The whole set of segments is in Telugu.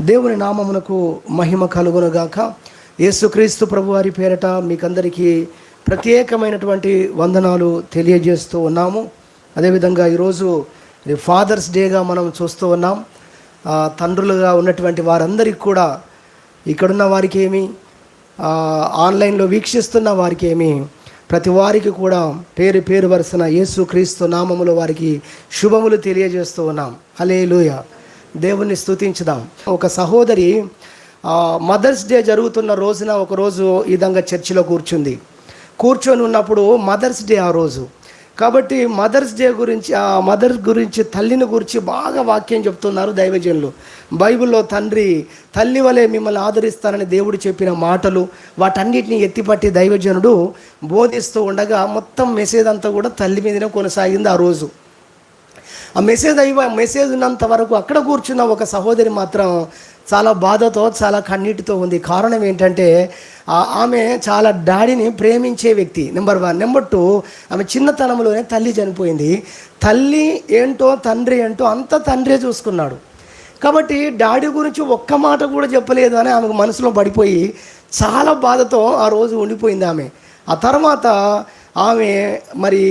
దేవుని నామమునకు మహిమ కలుగునుగాక. యేసుక్రీస్తు ప్రభువారి పేరట మీకందరికీ ప్రత్యేకమైనటువంటి వందనాలు తెలియజేస్తూ ఉన్నాము. అదేవిధంగా ఈరోజు ఫాదర్స్ డేగా మనం చూస్తూ ఉన్నాం. తండ్రులుగా ఉన్నటువంటి వారందరికీ కూడా, ఇక్కడున్న వారికి ఏమి, ఆన్లైన్లో వీక్షిస్తున్న వారికి ఏమి, ప్రతి వారికి కూడా పేరు పేరు వరుసన యేసుక్రీస్తు నామములో వారికి శుభములు తెలియజేస్తూ ఉన్నాం. హల్లెలూయా, దేవుణ్ణి స్తుతించుదాం. ఒక సహోదరి మదర్స్ డే జరుగుతున్న రోజున ఒకరోజు ఈ విధంగా చర్చిలో కూర్చొని ఉన్నప్పుడు మదర్స్ డే ఆ రోజు కాబట్టి మదర్స్ డే గురించి, ఆ మదర్ గురించి, తల్లిని గురించి బాగా వాక్యం చెప్తున్నారు దైవజనులు. బైబిల్లో తల్లి వలె మిమ్మల్ని ఆదరిస్తానని దేవుడు చెప్పిన మాటలు, వాటన్నిటిని ఎత్తిపట్టి దైవజనుడు బోధిస్తూ ఉండగా మొత్తం మెసేజ్ అంతా కూడా తల్లి మీదనే కొనసాగింది. ఆ రోజు ఆ మెసేజ్ ఉన్నంత వరకు అక్కడ కూర్చున్న ఒక సహోదరి మాత్రం చాలా బాధతో, చాలా కన్నీటితో ఉంది. కారణం ఏంటంటే ఆమె చాలా డాడీని ప్రేమించే వ్యక్తి, నెంబర్ 1. నెంబర్ 2, ఆమె చిన్నతనంలోనే తల్లి చనిపోయింది. తల్లి ఏంటో తండ్రి ఏంటో అంత తండ్రే చూసుకున్నాడు. కాబట్టి డాడీ గురించి ఒక్క మాట కూడా చెప్పలేదు అని ఆమెకు మనసులో పడిపోయి చాలా బాధతో ఆ రోజు ఉండిపోయింది ఆమె. ఆ తర్వాత ఆమె మరి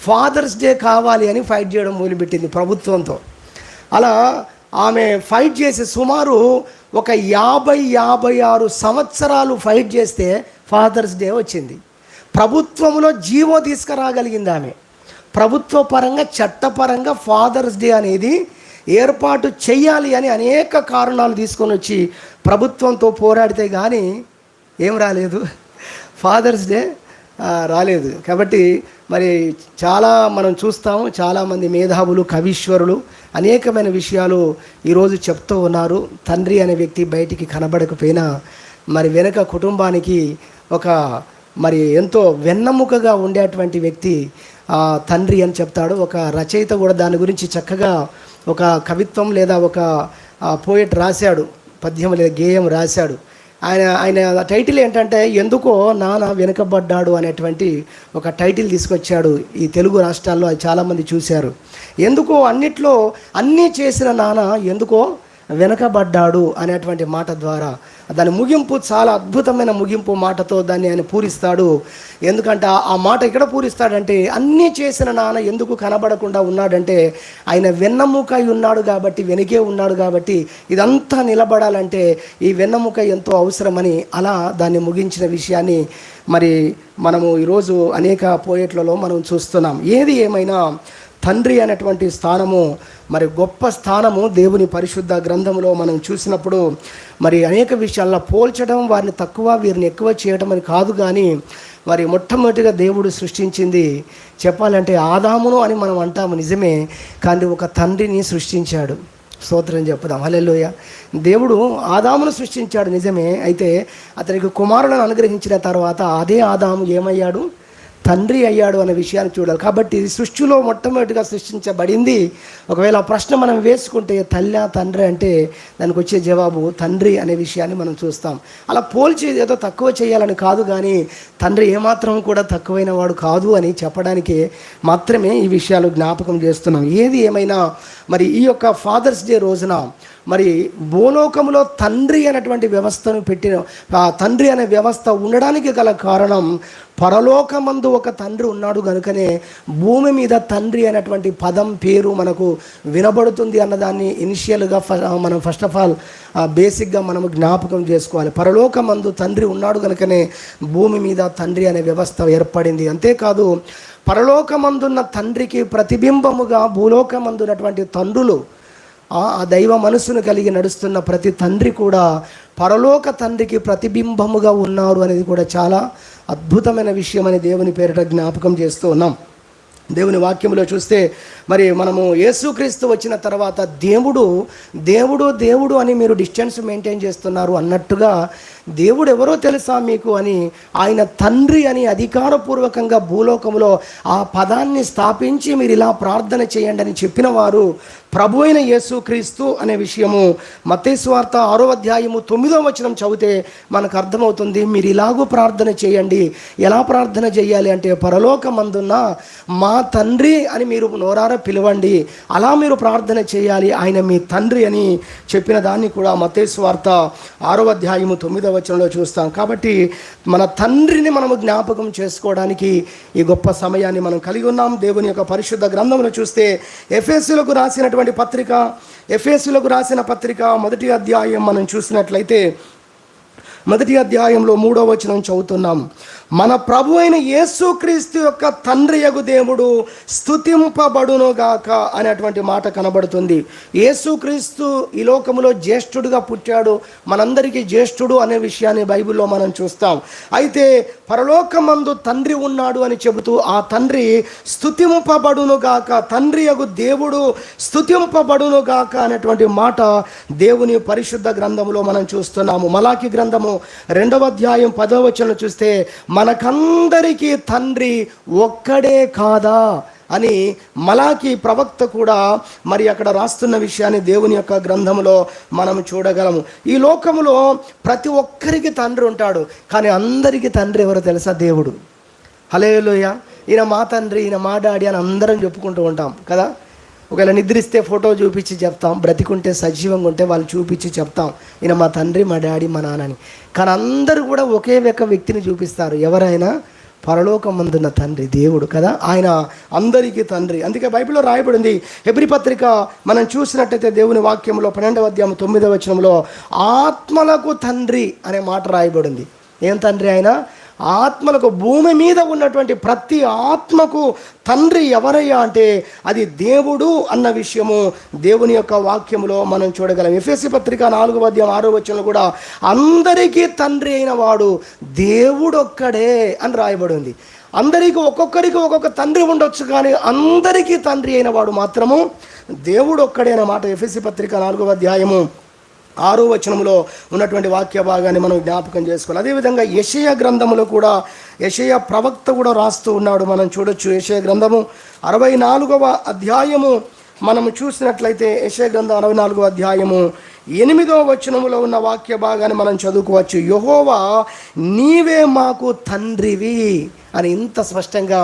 ఫాదర్స్ డే కావాలి అని ఫైట్ చేయడం మొదలుపెట్టింది ప్రభుత్వంతో. అలా ఆమె ఫైట్ చేసి సుమారు ఒక 56 సంవత్సరాలు ఫైట్ చేస్తే ఫాదర్స్ డే వచ్చింది. ప్రభుత్వంలో జీవో తీసుకురాగలిగింది ఆమె. ప్రభుత్వ పరంగా, చట్టపరంగా ఫాదర్స్ డే అనేది ఏర్పాటు చేయాలి అని అనేక కారణాలు తీసుకొని వచ్చి ప్రభుత్వంతో పోరాడితే కానీ ఏం రాలేదు, ఫాదర్స్ డే రాలేదు. కాబట్టి మరి చాలా మనం చూస్తాము, చాలామంది మేధావులు, కవీశ్వరులు అనేకమైన విషయాలు ఈరోజు చెప్తూ ఉన్నారు. తండ్రి అనే వ్యక్తి బయటికి కనబడకపోయినా మరి వెనక కుటుంబానికి ఒక మరి ఎంతో వెన్నెముకగా ఉండేటువంటి వ్యక్తి తండ్రి అని చెప్తాడు. ఒక రచయిత కూడా దాని గురించి చక్కగా ఒక కవిత్వం లేదా ఒక పోయట్ రాశాడు, పద్యం లేదా గేయం రాశాడు. ఆయన టైటిల్ ఏంటంటే ఎందుకో నాన్న వెనుకబడ్డాడు అనేటువంటి ఒక టైటిల్ తీసుకొచ్చాడు. ఈ తెలుగు రాష్ట్రాల్లో అది చాలామంది చూశారు. ఎందుకో అన్నిట్లో అన్నీ చేసిన నాన్న ఎందుకో వెనకబడ్డాడు అనేటువంటి మాట ద్వారా దాని ముగింపు చాలా అద్భుతమైన ముగింపు మాటతో దాన్ని ఆయన పూరిస్తాడు. ఎందుకంటే ఆ మాట ఎక్కడ పూరిస్తాడంటే, అన్నీ చేసిన నాన్న ఎందుకు కనబడకుండా ఉన్నాడంటే ఆయన వెన్నెముక ఉన్నాడు కాబట్టి, వెనుకే ఉన్నాడు కాబట్టి ఇదంతా నిలబడాలంటే ఈ వెన్నెముక ఎంతో అవసరమని అలా దాన్ని ముగించిన విషయాన్ని మరి మనము ఈరోజు అనేక పోయట్లలో మనం చూస్తున్నాం. ఏది ఏమైనా తండ్రి అనేటువంటి స్థానము మరి గొప్ప స్థానము దేవుని పరిశుద్ధ గ్రంథంలో మనం చూసినప్పుడు మరి అనేక విషయాల్లో పోల్చడం, వారిని తక్కువ వీరిని ఎక్కువ చేయడం అని కాదు. కానీ మరి మొట్టమొదటిగా దేవుడు సృష్టించింది చెప్పాలంటే ఆదామును అని మనం అంటాము, నిజమే. కానీ ఒక తండ్రిని సృష్టించాడు. స్తోత్రం చెప్పుదాం, హల్లెలూయా. దేవుడు ఆదామును సృష్టించాడు, నిజమే. అయితే అతనికి కుమారులను అనుగ్రహించిన తర్వాత అదే ఆదాము ఏమయ్యాడు? తండ్రి అయ్యాడు అనే విషయాన్ని చూడాలి. కాబట్టి సృష్టిలో మొట్టమొదటిగా సృష్టించబడింది. ఒకవేళ ఆ ప్రశ్న మనం వేసుకుంటే తల్లి తండ్రి అంటే దానికి వచ్చే జవాబు తండ్రి అనే విషయాన్ని మనం చూస్తాం. అలా పోల్చి ఏదో తక్కువ చేయాలని కాదు, కానీ తండ్రి ఏమాత్రం కూడా తక్కువైన వాడు కాదు అని చెప్పడానికి మాత్రమే ఈ విషయాలు జ్ఞాపకం చేస్తున్నాం. ఏది ఏమైనా మరి ఈ యొక్క ఫాదర్స్ డే రోజున మరి భూలోకంలో తండ్రి అనేటువంటి వ్యవస్థను పెట్టిన, తండ్రి అనే వ్యవస్థ ఉండడానికి గల కారణం పరలోకమందు ఒక తండ్రి ఉన్నాడు కనుకనే భూమి మీద తండ్రి అనేటువంటి పదం, పేరు మనకు వినబడుతుంది అన్నదాన్ని ఇనిషియల్గా మనం ఫస్ట్ ఆఫ్ ఆల్ బేసిక్గా మనం జ్ఞాపకం చేసుకోవాలి. పరలోకమందు తండ్రి ఉన్నాడు కనుకనే భూమి మీద తండ్రి అనే వ్యవస్థ ఏర్పడింది. అంతేకాదు పరలోకమందున్న తండ్రికి ప్రతిబింబముగా భూలోకమందున్నటువంటి తండ్రులు, ఆ దైవ మనసును కలిగి నడుస్తున్న ప్రతి తండ్రి కూడా పరలోక తండ్రికి ప్రతిబింబముగా ఉన్నారు అనేది కూడా చాలా అద్భుతమైన విషయం అని దేవుని పేరిట జ్ఞాపకం చేస్తూ ఉన్నాం. దేవుని వాక్యంలో చూస్తే మరి మనము యేసుక్రీస్తు వచ్చిన తర్వాత దేవుడు దేవుడు దేవుడు అని మీరు డిస్టెన్స్ మెయింటైన్ చేస్తున్నారు అన్నట్టుగా దేవుడు ఎవరో తెలుసా మీకు అని ఆయన తండ్రి అని అధికారపూర్వకంగా భూలోకంలో ఆ పదాన్ని స్థాపించి మీరు ఇలా ప్రార్థన చేయండి అని చెప్పిన వారు ప్రభు అయిన యేసుక్రీస్తు అనే విషయము మత్తయి సువార్త 6వ అధ్యాయము 9వ వచనం చదివితే మనకు అర్థమవుతుంది. మీరు ఇలాగూ ప్రార్థన చేయండి. ఎలా ప్రార్థన చేయాలి అంటే, పరలోకమందున్న మా తండ్రి అని మీరు నోరార పిలవండి, అలా మీరు ప్రార్థన చేయాలి, ఆయన మీ తండ్రి అని చెప్పిన దాన్ని కూడా మత్తయి సువార్త 6వ అధ్యాయము 9వ వచనంలో చూస్తాం. కాబట్టి మన తండ్రిని మనము జ్ఞాపకం చేసుకోవడానికి ఈ గొప్ప సమయాన్ని మనం కలిగి ఉన్నాం. దేవుని యొక్క పరిశుద్ధ గ్రంథంలో చూస్తే ఎఫెసీయులకు రాసిన పత్రిక 1వ అధ్యాయం మనం చూసినట్లయితే 1వ అధ్యాయంలో 3వ వచనం చదువుతున్నాం. మన ప్రభు అయిన యేసుక్రీస్తు యొక్క తండ్రియగు దేవుడు స్తుతింపబడునుగాక అనేటువంటి మాట కనబడుతుంది. యేసుక్రీస్తు ఈ లోకములో జ్యేష్ఠుడుగా పుట్టాడు, మనందరికీ జ్యేష్ఠుడు అనే విషయాన్ని బైబిల్లో మనం చూస్తాం. అయితే పరలోకమందు తండ్రి ఉన్నాడు అని చెబుతూ ఆ తండ్రి స్తుతింపబడునుగాక, తండ్రియగు దేవుడు స్తుతింపబడునుగాక అనేటువంటి మాట దేవుని పరిశుద్ధ గ్రంథములో మనం చూస్తున్నాము. మలాకి గ్రంథము 2వ అధ్యాయం 10వ వచనం చూస్తే మనకందరికీ తండ్రి ఒక్కడే కాదా అని మలాకి ప్రవక్త కూడా మరి అక్కడ రాస్తున్న విషయాన్ని దేవుని యొక్క గ్రంథంలో మనం చూడగలము. ఈ లోకములో ప్రతి ఒక్కరికి తండ్రి ఉంటాడు, కానీ అందరికీ తండ్రి ఎవరో తెలుసా? దేవుడు. హల్లెలూయా. ఈయన మా తండ్రి, ఈయన మా డాడీ అని అందరం చెప్పుకుంటూ ఉంటాం కదా. ఒకవేళ నిద్రిస్తే ఫోటో చూపించి చెప్తాం, బ్రతికుంటే సజీవంగా ఉంటే వాళ్ళు చూపించి చెప్తాం, ఈయన మా తండ్రి, మా డాడీ, మా నాన్నని. కానీ అందరూ కూడా ఒకే ఒక వ్యక్తిని చూపిస్తారు, ఎవరైనా పరలోకమందున్న తండ్రి, దేవుడు కదా. ఆయన అందరికీ తండ్రి. అందుకే బైబిల్లో రాయబడింది, హెబ్రీ పత్రిక మనం చూసినట్టయితే దేవుని వాక్యంలో 12వ అధ్యాయం 9వ వచనంలో ఆత్మలకు తండ్రి అనే మాట రాయబడింది. ఏం తండ్రి? ఆయన ఆత్మలకు, భూమి మీద ఉన్నటువంటి ప్రతి ఆత్మకు తండ్రి ఎవరయ్యా అంటే అది దేవుడు అన్న విషయము దేవుని యొక్క వాక్యములో మనం చూడగలం. ఎఫెసీ పత్రిక 4వ అధ్యాయం 6వ వచనంలో కూడా అందరికీ తండ్రి అయిన వాడు దేవుడొక్కడే అని రాయబడి ఉంది. అందరికీ ఒక్కొక్కరికి ఒక్కొక్క తండ్రి ఉండొచ్చు, కానీ అందరికీ తండ్రి అయిన వాడు మాత్రము దేవుడు ఒక్కడే అన్నమాట. ఎఫెసీ పత్రిక 4వ అధ్యాయము 6వ వచనంలో ఉన్నటువంటి వాక్య భాగాన్ని మనం జ్ఞాపకం చేసుకోవాలి. అదేవిధంగా యెషయా గ్రంథములో కూడా యెషయా ప్రవక్త కూడా రాస్తూ ఉన్నాడు. మనం చూడొచ్చు యెషయా గ్రంథము 64వ అధ్యాయము మనము చూసినట్లయితే యెషయా గ్రంథం 64వ అధ్యాయము 8వ వచనములో ఉన్న వాక్య భాగాన్ని మనం చదువుకోవచ్చు. యెహోవా నీవే మాకు తండ్రివి అని ఇంత స్పష్టంగా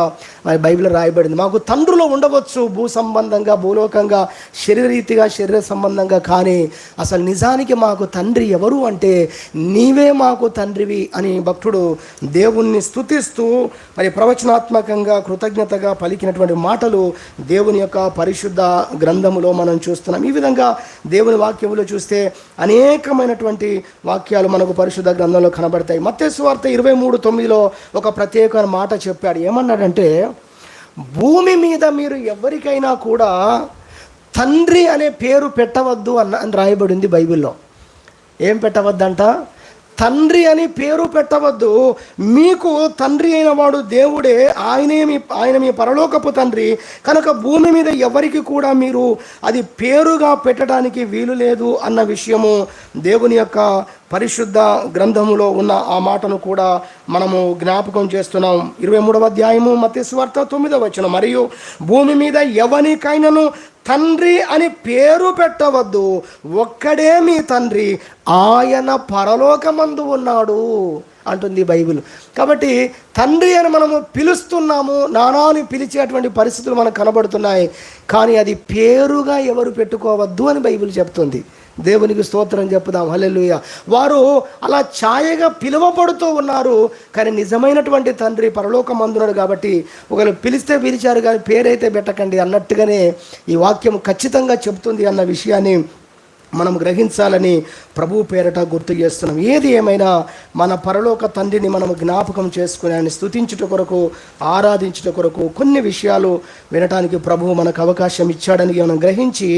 బైబిల్లో రాయబడింది. మాకు తండ్రులు ఉండవచ్చు, భూ సంబంధంగా, భూలోకంగా, శరీరరీతిగా, శరీర సంబంధంగా, కానీ అసలు నిజానికి మాకు తండ్రి ఎవరు అంటే నీవే మాకు తండ్రివి అని భక్తుడు దేవుణ్ణి స్తుతిస్తూ మరి ప్రవచనాత్మకంగా కృతజ్ఞతగా పలికినటువంటి మాటలు దేవుని యొక్క పరిశుద్ధ గ్రంథములో మనం చూస్తున్నాం. ఈ విధంగా దేవుని వాక్యములో చూస్తే అనేకమైనటువంటి వాక్యాలు మనకు పరిశుద్ధ గ్రంథంలో కనబడతాయి. మత్తయి సువార్త 23:9లో ఒక ప్రత్యేకమైన మాట చెప్పాడు. ఏమన్నాడంటే, భూమి మీద మీరు ఎవరికైనా కూడా తండ్రి అనే పేరు పెట్టవద్దు అని రాయబడింది బైబిల్లో. ఏం పెట్టవద్దంట? తండ్రి అని పేరు పెట్టవద్దు. మీకు తండ్రి అయిన వాడు దేవుడే, ఆయన మీ పరలోకపు తండ్రి కనుక భూమి మీద ఎవరికి కూడా మీరు అది పేరుగా పెట్టడానికి వీలు లేదు అన్న విషయము దేవుని యొక్క పరిశుద్ధ గ్రంథములో ఉన్న ఆ మాటను కూడా మనము జ్ఞాపకం చేస్తున్నాం. 23వ అధ్యాయము మత్తయి సువార్త 9వ వచనం, మరియు భూమి మీద ఎవరికైనాను తండ్రి అని పేరు పెట్టవద్దు, ఒక్కడే మీ తండ్రి, ఆయన పరలోకమందు ఉన్నాడు అంటుంది బైబిల్. కాబట్టి తండ్రి అని మనము పిలుస్తున్నాము, నానాని పిలిచేటువంటి పరిస్థితులు మనకు కనబడుతున్నాయి, కానీ అది పేరుగా ఎవరు పెట్టుకోవద్దు అని బైబిల్ చెప్తుంది. దేవునికి స్తోత్రం చెప్పుదాం. హల్లెలూయా. వారు అలా ఛాయగా పిలువబడుతూ ఉన్నారు, కానీ నిజమైనటువంటి తండ్రి పరలోకమందున్నాడు. కాబట్టి ఒకవేళ పిలిస్తే పిలిచారు కానీ పేరైతే పెట్టకండి అన్నట్టుగానే ఈ వాక్యం ఖచ్చితంగా చెప్తుంది అన్న విషయాన్ని మనం గ్రహించాలని ప్రభు పేరట గుర్తు చేస్తున్నాం. ఏది ఏమైనా మన పరలోక తండ్రిని మనం జ్ఞాపకం చేసుకుని ఆయన స్తుతించుట కొరకు, ఆరాధించుట కొరకు కొన్ని విషయాలు వినటానికి ప్రభువు మనకు అవకాశం ఇచ్చాడని మనం గ్రహించి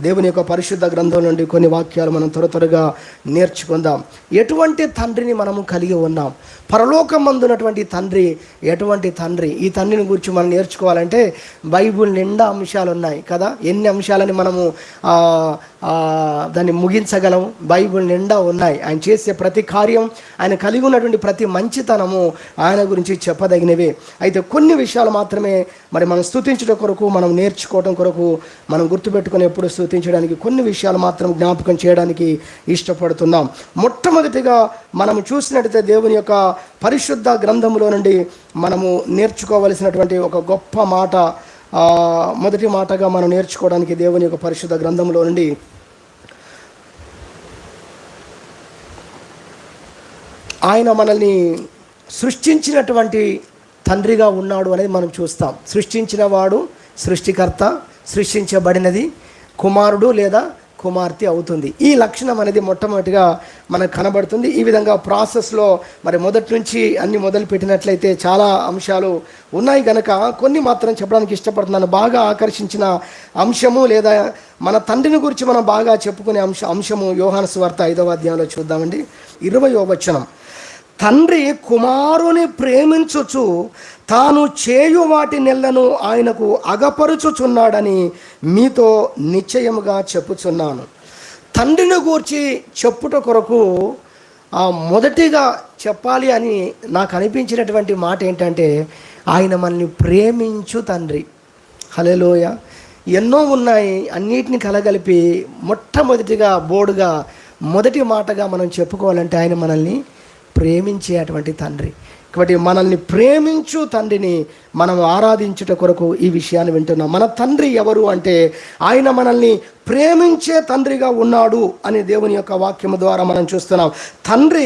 దేవుని యొక్క పరిశుద్ధ గ్రంథం నుండి కొన్ని వాక్యాలు మనం త్వరగా నేర్చుకుందాం. ఎటువంటి తండ్రిని మనము కలిగి ఉన్నాం? పరలోకమందున్నటువంటి తండ్రి ఎటువంటి తండ్రి? ఈ తండ్రిని గురించి మనం నేర్చుకోవాలంటే బైబిల్ నిండా అంశాలు ఉన్నాయి కదా. ఎన్ని అంశాలని మనము దాన్ని ముగించగలము? బైబిల్ నిండా ఉన్నాయి. ఆయన చేసే ప్రతి కార్యం, ఆయన కలిగి ఉన్నటువంటి ప్రతి మంచితనము ఆయన గురించి చెప్పదగినవే. అయితే కొన్ని విషయాలు మాత్రమే మరి మనం స్తుతించడం కొరకు, మనం నేర్చుకోవడం కొరకు, మనం గుర్తుపెట్టుకుని ఎప్పుడు స్తుతించడానికి కొన్ని విషయాలు మాత్రం జ్ఞాపకం చేయడానికి ఇష్టపడుతున్నాం. మొట్టమొదటిగా మనము చూసినట్టయితే దేవుని యొక్క పరిశుద్ధ గ్రంథములో నుండి మనము నేర్చుకోవలసినటువంటి ఒక గొప్ప మాట మొదటి మాటగా మనం నేర్చుకోవడానికి దేవుని యొక్క పరిశుద్ధ గ్రంథంలో నుండి ఆయన మనల్ని సృష్టించినటువంటి తండ్రిగా ఉన్నాడు అనేది మనం చూస్తాం. సృష్టించిన వాడు సృష్టికర్త, సృష్టించబడినది కుమారుడు లేదా కుమార్తె అవుతుంది. ఈ లక్షణం అనేది మొట్టమొదటిగా మనకు కనబడుతుంది. ఈ విధంగా ప్రాసెస్లో మరి మొదటి నుంచి అన్ని మొదలు పెట్టినట్లయితే చాలా అంశాలు ఉన్నాయి కనుక కొన్ని మాత్రం చెప్పడానికి ఇష్టపడుతున్నాను. బాగా ఆకర్షించిన అంశము లేదా మన తండ్రిని గురించి మనం బాగా చెప్పుకునే అంశము యోహాను సువార్త 5వ అధ్యాయంలో చూద్దామండి. 20వ వచనం, తండ్రి కుమారుని ప్రేమించుచు తాను చేయు వాటి నెలను ఆయనకు అగపరుచుచున్నాడని మీతో నిశ్చయముగా చెప్పుచున్నాను. తండ్రిని గూర్చి చెప్పుట కొరకు మొదటిగా చెప్పాలి అని నాకు అనిపించినటువంటి మాట ఏంటంటే, ఆయన మనల్ని ప్రేమించు తండ్రి. హల్లెలూయా. ఎన్నో ఉన్నాయి, అన్నిటిని కలగలిపి మొట్టమొదటిగా బోర్డుగా మొదటి మాటగా మనం చెప్పుకోవాలంటే ఆయన మనల్ని ప్రేమించేటువంటి తండ్రి. కాబట్టి మనల్ని ప్రేమించు తండ్రిని మనం ఆరాధించుట కొరకు ఈ విషయాన్ని వింటున్నాం. మన తండ్రి ఎవరు అంటే ఆయన మనల్ని ప్రేమించే తండ్రిగా ఉన్నాడు అని దేవుని యొక్క వాక్యము ద్వారా మనం చూస్తున్నాం. తండ్రి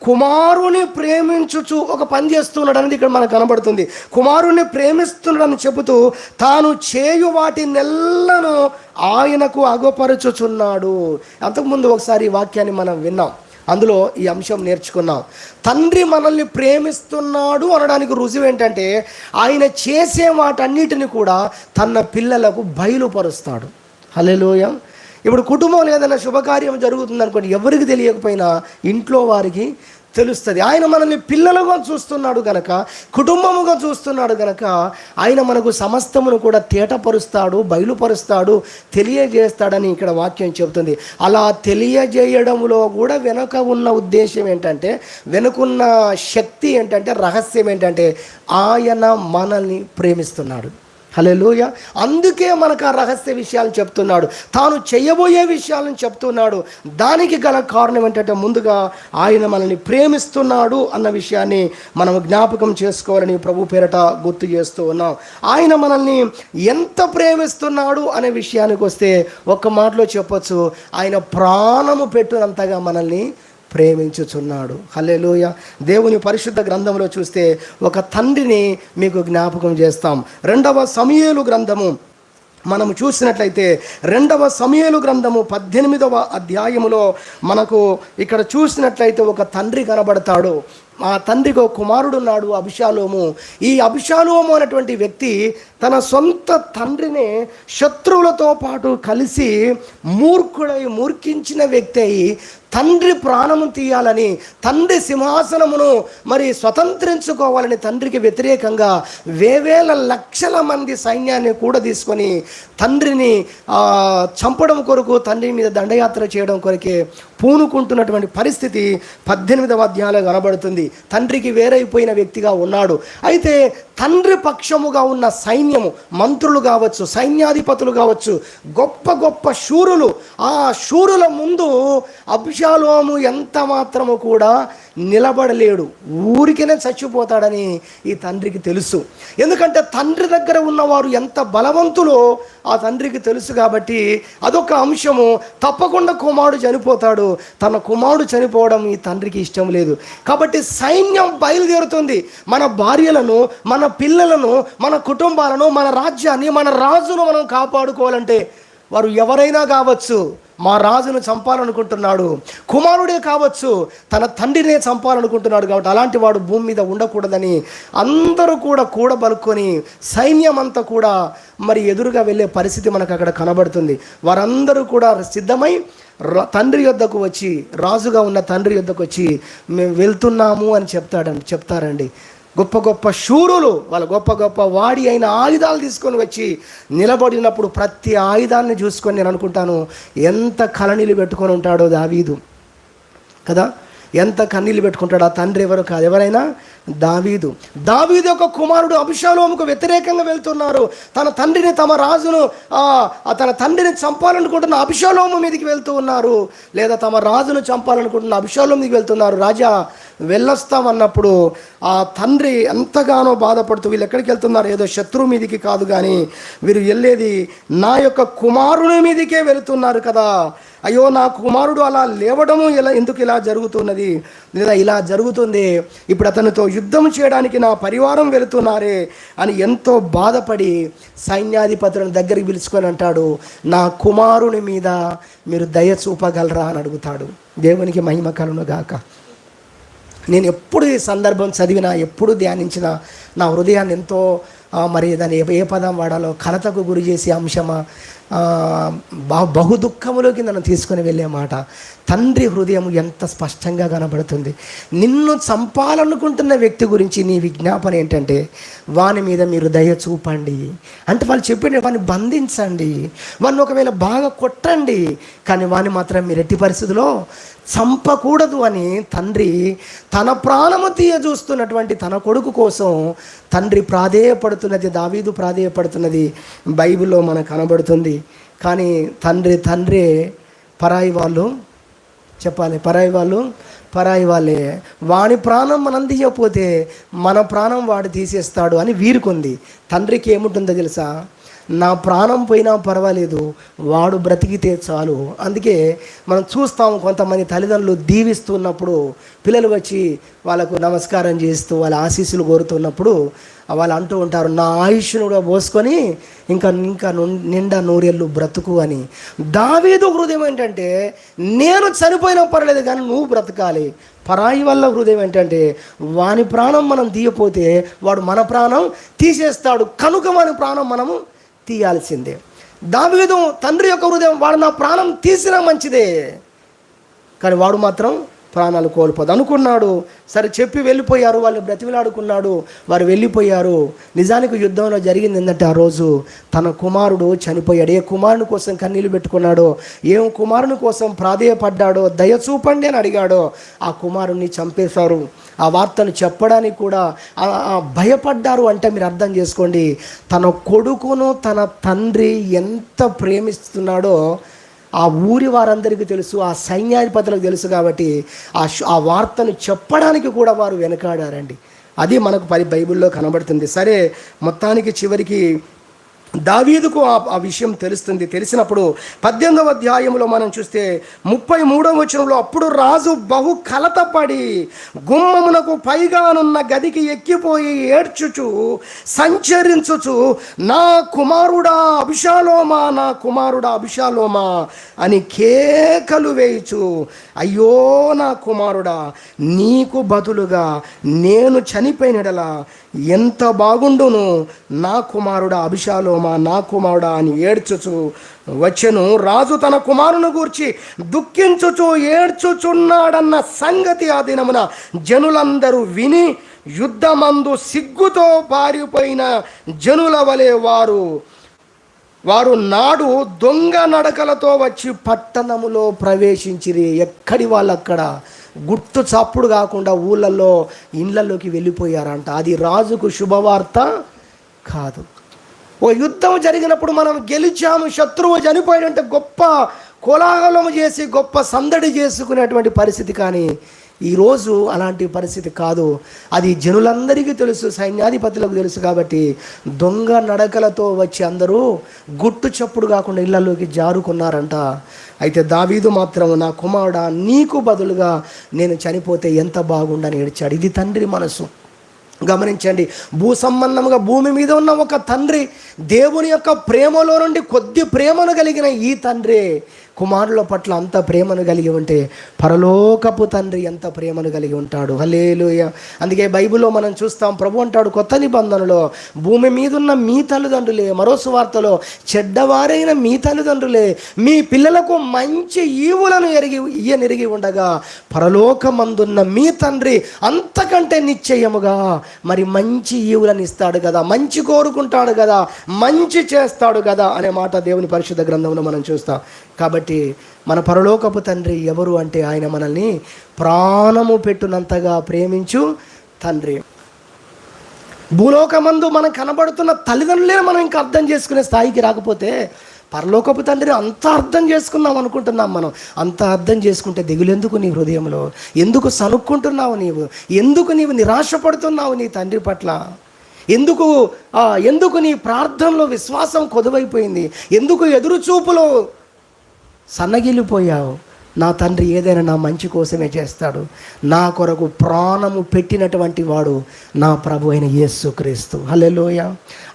కుమారుని ప్రేమించుచు ఒక పని చేస్తున్నాడు అనేది ఇక్కడ మనకు కనబడుతుంది. కుమారుని ప్రేమిస్తున్నాడని చెబుతూ తాను చేయు వాటి నెల్లను ఆయనకు అగపరుచుచున్నాడు. అంతకుముందు ఒకసారి ఈ వాక్యాన్ని మనం విన్నాం, అందులో ఈ అంశం నేర్చుకున్నాం. తండ్రి మనల్ని ప్రేమిస్తున్నాడు అనడానికి రుజువు ఏంటంటే ఆయన చేసే వాటన్నిటిని కూడా తన పిల్లలకు బయలుపరుస్తాడు. హల్లెలూయా. ఇప్పుడు కుటుంబంలో ఏదైనా శుభకార్యం జరుగుతుంది అనుకోండి, ఎవరికి తెలియకపోయినా ఇంట్లో వారికి తెలుస్తుంది. ఆయన మనల్ని పిల్లలుగా చూస్తున్నాడు కనుక, కుటుంబముగా చూస్తున్నాడు కనుక ఆయన మనకు సమస్తమును కూడా తేటపరుస్తాడు, బయలుపరుస్తాడు, తెలియజేస్తాడని ఇక్కడ వాక్యం చెబుతుంది. అలా తెలియజేయడంలో కూడా వెనుక ఉన్న ఉద్దేశం ఏంటంటే, వెనుకున్న శక్తి ఏంటంటే, రహస్యం ఏంటంటే ఆయన మనల్ని ప్రేమిస్తున్నాడు. హల్లెలూయా. అందుకే మనకు ఆ రహస్య విషయాలను చెప్తున్నాడు, తాను చేయబోయే విషయాలను చెప్తున్నాడు. దానికి గల కారణం ఏంటంటే ముందుగా ఆయన మనల్ని ప్రేమిస్తున్నాడు అన్న విషయాన్ని మనం జ్ఞాపకం చేసుకోవాలని ప్రభు పేరట గుర్తు చేస్తూ ఉన్నాం. ఆయన మనల్ని ఎంత ప్రేమిస్తున్నాడు అనే విషయానికి వస్తే ఒక్క మాటలో చెప్పొచ్చు, ఆయన ప్రాణము పెట్టునంతగా మనల్ని ప్రేమించుచున్నాడు. హల్లెలూయా. దేవుని పరిశుద్ధ గ్రంథంలో చూస్తే ఒక తండ్రిని మీకు జ్ఞాపకం చేస్తాం. 2వ సమూయేలు గ్రంథము మనము చూసినట్లయితే 2వ సమూయేలు గ్రంథము 18వ అధ్యాయములో మనకు ఇక్కడ చూసినట్లయితే ఒక తండ్రి కనబడతాడు. ఆ తండ్రికి ఒక కుమారుడు ఉన్నాడు, అబిషాలోము. ఈ అబిషాలోము అనేటువంటి వ్యక్తి తన సొంత తండ్రిని శత్రువులతో పాటు కలిసి మూర్ఖించిన వ్యక్తి అయి తండ్రి ప్రాణము తీయాలని, తండ్రి సింహాసనమును మరి స్వతంత్రించుకోవాలని తండ్రికి వ్యతిరేకంగా వేవేల లక్షల మంది సైన్యాన్ని కూడా తీసుకొని తండ్రిని చంపడం కొరకు, తండ్రి మీద దండయాత్ర చేయడం కొరకే పూనుకుంటున్నటువంటి పరిస్థితి 18వ అధ్యాయంలో కనబడుతుంది. తండ్రికి వేరైపోయిన వ్యక్తిగా ఉన్నాడు. అయితే తండ్రి పక్షముగా ఉన్న సైన్యము, మంత్రులు కావచ్చు, సైన్యాధిపతులు కావచ్చు, గొప్ప గొప్ప శూరులు, ఆ శూరుల ముందు అబ్షాలోము ఎంత మాత్రము కూడా నిలబడలేడు, ఊరికేనే చచ్చిపోతాడని ఈ తండ్రికి తెలుసు. ఎందుకంటే తండ్రి దగ్గర ఉన్నవారు ఎంత బలవంతులో ఆ తండ్రికి తెలుసు. కాబట్టి అదొక అంశము. తప్పకుండా కుమారుడు చనిపోతాడు, తన కుమారుడు చనిపోవడం ఈ తండ్రికి ఇష్టం లేదు. కాబట్టి సైన్యం బయలుదేరుతుంది. మన భార్యలను, మన పిల్లలను, మన కుటుంబాలను, మన రాజ్యాన్ని, మన రాజును మనం కాపాడుకోవాలంటే వారు ఎవరైనా కావచ్చు, మా రాజును చంపాలనుకుంటున్నాడు, కుమారుడే కావచ్చు, తన తండ్రినే చంపాలనుకుంటున్నాడు. కాబట్టి అలాంటి వాడు భూమి మీద ఉండకూడదని అందరూ కూడా కూడబలుకొని సైన్యం అంతా కూడా మరి ఎదురుగా వెళ్ళే పరిస్థితి మనకు అక్కడ కనబడుతుంది. వారందరూ కూడా సిద్ధమై తండ్రి యొద్దకు వచ్చి, రాజుగా ఉన్న తండ్రి యొద్దకు వచ్చి మేము వెళ్తున్నాము అని చెప్తారండి. గొప్ప గొప్ప శూరులు, వాళ్ళ గొప్ప గొప్ప వాడి అయిన ఆయుధాలు తీసుకొని వచ్చి నిలబడినప్పుడు ప్రతి ఆయుధాన్ని చూసుకొని నేను అనుకుంటాను ఎంత కలనీళ్ళు పెట్టుకొని ఉంటాడో దావీదు కదా, ఎంత కన్నీళ్ళు పెట్టుకుంటాడు. ఆ తండ్రి ఎవరు కాదు, ఎవరైనా దావీదు. దావీదు యొక్క కుమారుడు అబిషాలోముకు వ్యతిరేకంగా వెళ్తున్నారు. తన తండ్రిని, తమ రాజును, తన తండ్రిని చంపాలనుకుంటున్న అబిషాలోము మీదకి వెళ్తూ ఉన్నారు, లేదా తమ రాజును చంపాలనుకుంటున్న అబిషాలోము మీదకి వెళ్తున్నారు. రాజా వెళ్ళొస్తామన్నప్పుడు ఆ తండ్రి ఎంతగానో బాధపడుతూ, వీళ్ళు ఎక్కడికి వెళ్తున్నారు, ఏదో శత్రువు మీదికి కాదు కానీ వీరు వెళ్ళేది నా యొక్క కుమారుని మీదికే వెళుతున్నారు కదా, అయ్యో నా కుమారుడు అలా లేవడము ఎందుకు ఇలా జరుగుతున్నది, లేదా ఇలా జరుగుతుంది, ఇప్పుడు అతనితో యుద్ధం చేయడానికి నా పరివారం వెళుతున్నారే అని ఎంతో బాధపడి సైన్యాధిపతులను దగ్గరికి పిలుచుకొని అంటాడు, నా కుమారుని మీద మీరు దయ చూపగలరా అని అడుగుతాడు. దేవునికి మహిమ కలుగును గాక. నేను ఎప్పుడు ఈ సందర్భం చదివినా, ఎప్పుడు ధ్యానించినా నా హృదయాన్ని ఎంతో మరి దాన్ని ఏ పదం వాడాలో కలతకు గురి చేసే అంశమా, బహు దుఃఖములోకి నన్ను తీసుకొని వెళ్ళే మాట. తండ్రి హృదయం ఎంత స్పష్టంగా కనబడుతుంది. నిన్ను చంపాలనుకుంటున్న వ్యక్తి గురించి నీ విజ్ఞాపన ఏంటంటే, వాని మీద మీరు దయ చూపండి అంటే వాళ్ళు చెప్పండి, వాడిని బంధించండి, వాడిని ఒకవేళ బాగా కొట్టండి, కానీ వాని మాత్రం మీరు ఎట్టి పరిస్థితిలో చంపకూడదు అని తండ్రి తన ప్రాణము తీయ చూస్తున్నటువంటి తన కొడుకు కోసం తండ్రి ప్రాధేయపడుతున్నది, దావీదు ప్రాధేయపడుతున్నది బైబిల్లో మనకు కనబడుతుంది. కానీ తండ్రి పరాయి వాళ్ళు చెప్పాలి, పరాయి వాళ్ళే, వాని ప్రాణం మనం తీయకపోతే మన ప్రాణం వాడు తీసేస్తాడు అని వీరుకుంది. తండ్రికి ఏముంటుందో తెలుసా, నా ప్రాణం పోయినా పర్వాలేదు, వాడు బ్రతికితే చాలు. అందుకే మనం చూస్తాము, కొంతమంది తల్లిదండ్రులు దీవిస్తున్నప్పుడు పిల్లలు వచ్చి వాళ్ళకు నమస్కారం చేస్తూ వాళ్ళ ఆశీస్సులు కోరుతున్నప్పుడు వాళ్ళు అంటూ ఉంటారు, నా ఆయుష్ను కూడా పోసుకొని ఇంకా నిండా నూరేళ్ళు బ్రతుకు అని. దావీదు హృదయం ఏంటంటే, నేను చనిపోయినా పర్లేదు కానీ నువ్వు బ్రతకాలి. పరాయి వల్ల హృదయం ఏంటంటే, వాని ప్రాణం మనం తీయపోతే వాడు మన ప్రాణం తీసేస్తాడు, కనుక వాని ప్రాణం మనము తీయాల్సిందే. దావీదు తండ్రి యొక్క హృదయం, వాడు నా ప్రాణం తీసినా మంచిదే, కానీ వాడు మాత్రం ప్రాణాలు కోల్పోదు అనుకున్నాడు. సరే చెప్పి వెళ్ళిపోయారు, వాళ్ళు బ్రతిమిలాడుకున్నాడు, వారు వెళ్ళిపోయారు. నిజానికి యుద్ధంలో జరిగింది ఏంటంటే, ఆ రోజు తన కుమారుడు చనిపోయాడు. ఏ కుమారుని కోసం కన్నీళ్ళు పెట్టుకున్నాడో, ఏం కుమారుని కోసం ప్రాధేయపడ్డాడో, దయ చూపండి అని అడిగాడో, ఆ కుమారుణ్ణి చంపేశారు. ఆ వార్తను చెప్పడానికి కూడా భయపడ్డారు. అంటే మీరు అర్థం చేసుకోండి, తన కొడుకును తన తండ్రి ఎంత ప్రేమిస్తున్నాడో ఆ ఊరి వారందరికీ తెలుసు, ఆ సైన్యాధిపతులకు తెలుసు. కాబట్టి ఆ వార్తను చెప్పడానికి కూడా వారు వెనకాడారండి. అది మనకు బైబిల్లో కనబడుతుంది. సరే, మొత్తానికి చివరికి దావీదుకు ఆ విషయం తెలుస్తుంది. తెలిసినప్పుడు 18వ అధ్యాయంలో మనం చూస్తే 33వ వచనంలో, అప్పుడు రాజు బహు కలతపడి గుమ్మమునకు పైగానున్న గదికి ఎక్కిపోయి ఏడ్చుచు సంచరించుచు, నా కుమారుడా అభిషాలోమా, నా కుమారుడా అభిషాలోమా అని కేకలు వేయుచు, అయ్యో నా కుమారుడా, నీకు బదులుగా నేను చనిపోయినడలా ఎంత బాగుండును, నా కుమారుడా అభిషాలోమా, నా కుమారుడా అని ఏడ్చుచు వచ్చెను. రాజు తన కుమారుని గూర్చి దుఃఖించుచు ఏడ్చుచున్నాడన్న సంగతి ఆ దినమున జనులందరూ విని, యుద్ధమందు సిగ్గుతో పారిపోయిన జనుల వలె వారు నాడు దొంగ నడకలతో వచ్చి పట్టణములో ప్రవేశించిరి. ఎక్కడి వాళ్ళు అక్కడ గుట్టు చప్పుడు కాకుండా ఊళ్ళల్లో ఇళ్ళల్లోకి వెళ్ళిపోయారంట. అది రాజుకు శుభవార్త కాదు. ఓ యుద్ధం జరిగినప్పుడు మనం గెలిచాము, శత్రువు చనిపోయాడంటే గొప్ప కోలాహలం చేసి గొప్ప సందడి చేసుకునేటువంటి పరిస్థితి. కానీ ఈరోజు అలాంటి పరిస్థితి కాదు. అది జనులందరికీ తెలుసు, సైన్యాధిపతులకు తెలుసు. కాబట్టి దొంగ నడకలతో వచ్చి అందరూ గుట్టు చప్పుడు కాకుండా ఇళ్లలోకి జారుకున్నారంట. అయితే దావీదు మాత్రం, నా కుమారుడా, నీకు బదులుగా నేను చనిపోతే ఎంత బాగుండని ఏడ్చాడు. ఇది తండ్రి మనసు. గమనించండి, భూ సంబంధముగా భూమి మీద ఉన్న ఒక తండ్రి, దేవుని యొక్క ప్రేమలో నుండి కొద్ది ప్రేమను కలిగిన ఈ తండ్రి కుమారుల పట్ల అంత ప్రేమను కలిగి ఉంటే పరలోకపు తండ్రి ఎంత ప్రేమను కలిగి ఉంటాడు. హల్లెలూయా. అందుకే బైబిల్లో మనం చూస్తాం, ప్రభు అంటాడు కొత్త నిబంధనలో, భూమి మీద ఉన్న మీ తల్లిదండ్రులే, మరో సువార్తలో, చెడ్డవారైన మీ తల్లిదండ్రులే మీ పిల్లలకు మంచి ఈవులను ఎరిగి ఉండగా పరలోకమందున్న మీ తండ్రి అంతకంటే నిశ్చయముగా మరి మంచి ఈవులను ఇస్తాడు కదా, మంచి కోరుకుంటాడు కదా, మంచి చేస్తాడు కదా అనే మాట దేవుని పరిశుద్ధ గ్రంథంలో మనం చూస్తాం. కాబట్టి మన పరలోకపు తండ్రి ఎవరు అంటే, ఆయన మనల్ని ప్రాణము పెట్టునంతగా ప్రేమించు తండ్రి. భూలోకమందు మనం కనబడుతున్న తల్లిదండ్రులే మనం ఇంకా అర్థం చేసుకునే స్థాయికి రాకపోతే పరలోకపు తండ్రిని అంత అర్థం చేసుకున్నాం అనుకుంటున్నాం మనం. అంత అర్థం చేసుకుంటే దిగులెందుకు నీ హృదయంలో? ఎందుకు సనుక్కుంటున్నావు నీవు? ఎందుకు నీవు నిరాశపడుతున్నావు నీ తండ్రి పట్ల? ఎందుకు నీ ప్రార్థనలో విశ్వాసం కొదువైపోయింది? ఎందుకు ఎదురుచూపులో సన్నగిల్లిపోయావు? నా తండ్రి ఏదైనా నా మంచి కోసమే చేస్తాడు. నా కొరకు ప్రాణము పెట్టినటువంటి వాడు నా ప్రభు అయిన యేసుక్రీస్తు. హల్లెలూయా.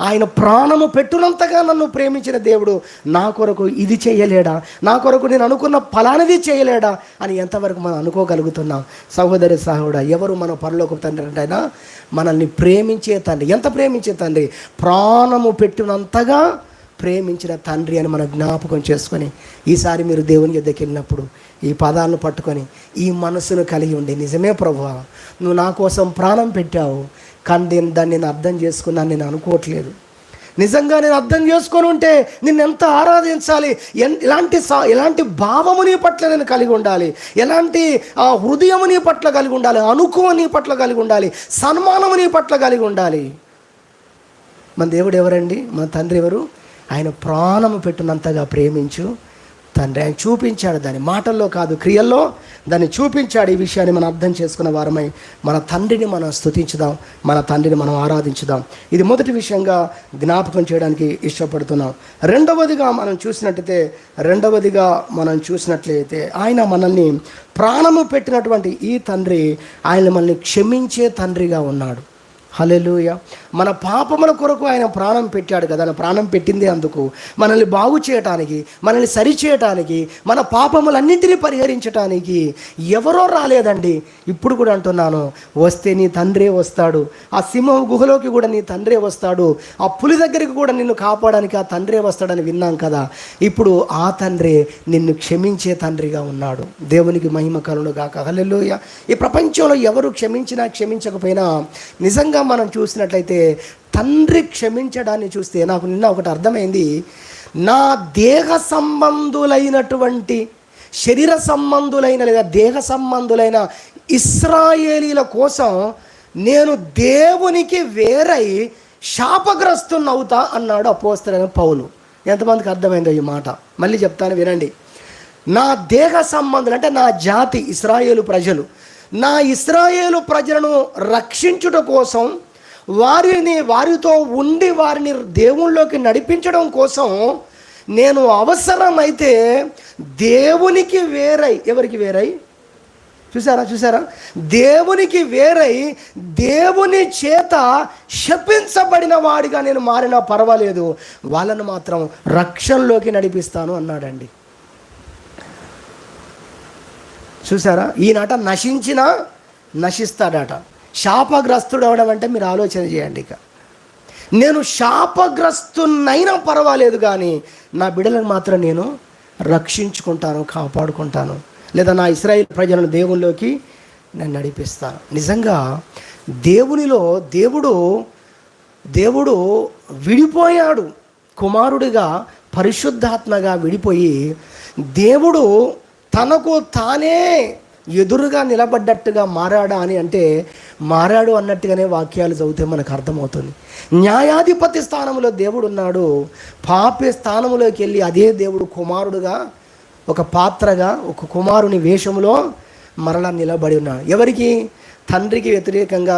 ఆయన ప్రాణము పెట్టునంతగా నన్ను ప్రేమించిన దేవుడు నా కొరకు ఇది చేయలేడా? నా కొరకు నేను అనుకున్న ఫలానిది చేయలేడా అని ఎంతవరకు మనం అనుకోగలుగుతున్నాం? సహోదరి సహోదరుడా, ఎవరు మన పరలోకపు తండ్రి అంటేనా? మనల్ని ప్రేమించే తండ్రి. ఎంత ప్రేమించే తండ్రి? ప్రాణము పెట్టినంతగా ప్రేమించిన తండ్రి అని మనం జ్ఞాపకం చేసుకొని ఈసారి మీరు దేవుని యొద్దకు వెళ్ళినప్పుడు ఈ పదాలను పట్టుకొని ఈ మనసును కలిగి ఉండి, నిజమే ప్రభువా, నువ్వు నా కోసం ప్రాణం పెట్టావు, కానీ దాన్ని నేను అర్థం చేసుకున్నాను, నేను అనుకోవట్లేదు. నిజంగా నేను అర్థం చేసుకొని ఉంటే నిన్ను ఎంత ఆరాధించాలి, ఎలాంటి భావము నీ పట్ల నేను కలిగి ఉండాలి, ఎలాంటి హృదయము నీ పట్ల కలిగి ఉండాలి, అనుకువ నీ పట్ల కలిగి ఉండాలి, సన్మానము నీ పట్ల కలిగి ఉండాలి. మన దేవుడు ఎవరండి? మన తండ్రి ఎవరు? ఆయన ప్రాణము పెట్టినంతగా ప్రేమించు తండ్రి. ఆయన చూపించాడు, దాని మాటల్లో కాదు క్రియల్లో దాన్ని చూపించాడు. ఈ విషయాన్ని మనం అర్థం చేసుకున్న వారమై మన తండ్రిని మనం స్తుతించుదాం, మన తండ్రిని మనం ఆరాధించుదాం. ఇది మొదటి విషయంగా జ్ఞాపకం చేయడానికి ఇష్టపడుతున్నాం. రెండవదిగా మనం చూసినట్లయితే ఆయన మనల్ని ప్రాణము పెట్టినటువంటి ఈ తండ్రి ఆయన మనల్ని క్షమించే తండ్రిగా ఉన్నాడు. హల్లెలూయా. మన పాపముల కొరకు ఆయన ప్రాణం పెట్టాడు కదా. ఆయన ప్రాణం పెట్టిందే అందుకు, మనల్ని బాగు చేయటానికి, మనల్ని సరిచేయటానికి, మన పాపములన్నింటినీ పరిహరించటానికి. ఎవరో రాలేదండి. ఇప్పుడు కూడా అంటున్నాను, వస్తే నీ తండ్రే వస్తాడు. ఆ సింహం గుహలోకి కూడా నీ తండ్రే వస్తాడు. ఆ పులి దగ్గరికి కూడా నిన్ను కాపాడడానికి ఆ తండ్రే వస్తాడని విన్నాం కదా. ఇప్పుడు ఆ తండ్రే నిన్ను క్షమించే తండ్రిగా ఉన్నాడు. దేవునికి మహిమ కలుగును గాక. హల్లెలూయా. ఈ ప్రపంచంలో ఎవరు క్షమించినా క్షమించకపోయినా నిజంగా మనం చూసినట్లయితే తండ్రి క్షమించడాన్ని చూస్తే నాకు నిన్న ఒకటి అర్థమైంది. నా దేహ సంబంధులైనటువంటి, శరీర సంబంధులైన లేదా దేహ సంబంధులైన ఇశ్రాయేలీల కోసం నేను దేవునికి వేరై శాపగ్రస్తున్నవుతా అన్నాడు అపోస్తలుడైన పౌలు. ఎంతమందికి అర్థమైందో ఈ మాట? మళ్ళీ చెప్తాను, వినండి. నా దేహ సంబంధులు అంటే నా జాతి ఇశ్రాయేలు ప్రజలు, నా ఇశ్రాయేలు ప్రజలను రక్షించుట కోసం, వారితో ఉండి వారిని దేవుళ్ళలోకి నడిపించడం కోసం నేను అవసరమైతే దేవునికి వేరై, ఎవరికి వేరై? చూసారా? దేవునికి వేరై దేవుని చేత శపించబడిన వాడిగా నేను మారినా పర్వాలేదు, వాళ్ళను మాత్రం రక్షణలోకి నడిపిస్తాను అన్నాడండి. చూసారా? ఈనాట నశించినా నశిస్తాడట. శాపగ్రస్తుడు అవడం అంటే మీరు ఆలోచన చేయండి. ఇక నేను శాపగ్రస్తునైనా పర్వాలేదు, కానీ నా బిడ్డలను మాత్రం నేను రక్షించుకుంటాను, కాపాడుకుంటాను, లేదా నా ఇశ్రాయేలు ప్రజలను దేవునిలోకి నేను నడిపిస్తాను. నిజంగా దేవునిలో దేవుడు విడిపోయాడు. కుమారుడిగా పరిశుద్ధాత్మగా విడిపోయి దేవుడు తనకు తానే ఎదురుగా నిలబడ్డట్టుగా మారాడా అని అంటే మారాడు అన్నట్టుగానే వాక్యాలు చదివితే మనకు అర్థమవుతుంది. న్యాయాధిపతి స్థానంలో దేవుడు ఉన్నాడు. పాపి స్థానంలోకి వెళ్ళి అదే దేవుడు కుమారుడుగా, ఒక పాత్రగా, ఒక కుమారుని వేషంలో మరలా నిలబడి ఉన్నాడు. ఎవరికి? తండ్రికి వ్యతిరేకంగా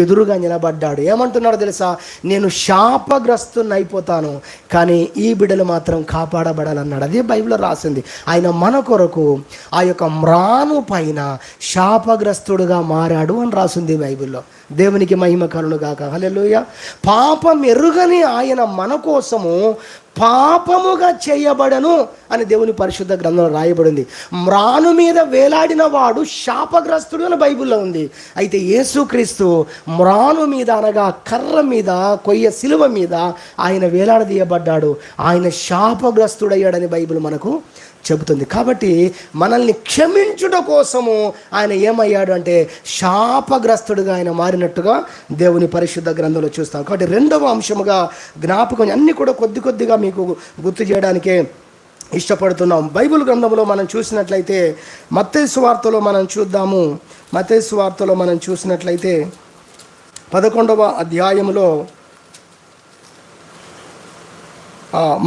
ఎదురుగా నిలబడ్డాడు. ఏమంటున్నాడో తెలుసా? నేను శాపగ్రస్తుని అయిపోతాను, కానీ ఈ బిడ్డలు మాత్రం కాపాడబడాలన్నాడు. అదే బైబిల్లో రాసింది. ఆయన మన కొరకు ఆ యొక్క మ్రాను పైన శాపగ్రస్తుడుగా మారాడు అని రాసింది బైబిల్లో. దేవునికి మహిమ కలుగును గాక. హల్లెలూయా. పాపం ఎరుగని ఆయన మన కోసము పాపముగా చేయబడను అని దేవుని పరిశుద్ధ గ్రంథంలో రాయబడింది. మ్రాను మీద వేలాడిన వాడు శాపగ్రస్తుడు అని బైబిల్లో ఉంది. అయితే యేసుక్రీస్తు మ్రాను మీద, అనగా కర్ర మీద, కొయ్య సిలువ మీద ఆయన వేలాడదీయబడ్డాడు. ఆయన శాపగ్రస్తుడయ్యాడని బైబిల్ మనకు చెబుతుంది. కాబట్టి మనల్ని క్షమించుట కోసము ఆయన ఏమయ్యాడు అంటే శాపగ్రస్తుడుగా ఆయన మారినట్టుగా దేవుని పరిశుద్ధ గ్రంథంలో చూస్తాం. కాబట్టి రెండవ అంశముగా జ్ఞాపకం, అన్నీ కూడా కొద్దిగా మీకు గుర్తు చేయడానికే ఇష్టపడుతున్నాం. బైబిల్ గ్రంథంలో మనం చూసినట్లయితే మత్తయి సువార్తలో మనం చూద్దాము. మత్తయి సువార్తలో మనం చూసినట్లయితే 11వ అధ్యాయంలో